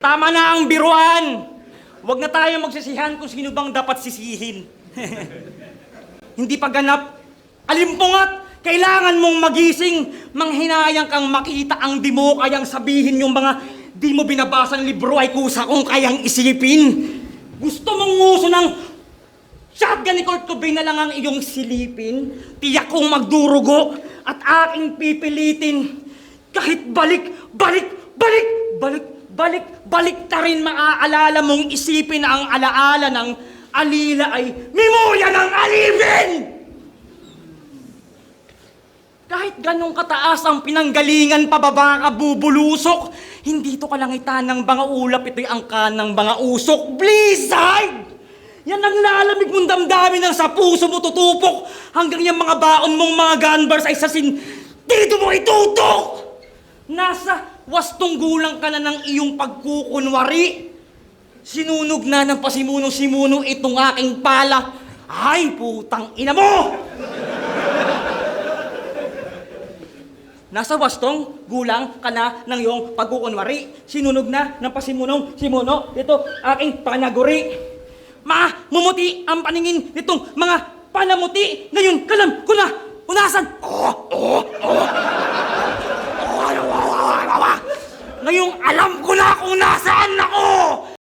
Tama na ang biruan! Huwag na tayo magsisihan kung sino bang dapat sisihin. Hindi pa ganap. Alimpungat, kailangan mong magising. Manghinayang kang makita ang di mo kayang sabihin yung mga di mo binabasang libro ay kusa kong kayang isipin. Gusto mong nguso ng shotgun ni Kurt Cobain na lang ang iyong silipin. Tiyak kong magdurugo at aking pipilitin. Kahit balik ta rin maaalala mong isipin na ang alaala ng alila ay memorya ng alipin! Kahit ganong kataas ang pinanggalingan pababa ka bubulusok, hindi to kalangitan ng mga ulap, ito'y angkan ng mga usok. Blizzard! Yan ang lalamig mong damdamin ng sa puso mo tutupok hanggang yung mga baon mong mga gunbars ay sasin dito mo itutok! Nasa wastong gulang ka na ng iyong pagkukunwari. Sinunog na ng pasimuno-simuno itong aking pala. Ay, putang ina mo! Nasa wastong gulang ka na ng iyong pagkukunwari. Sinunog na ng pasimunong-simuno ito aking panaguri. Mumuti ang paningin nitong mga panamuti. Ngayon, kalam ko na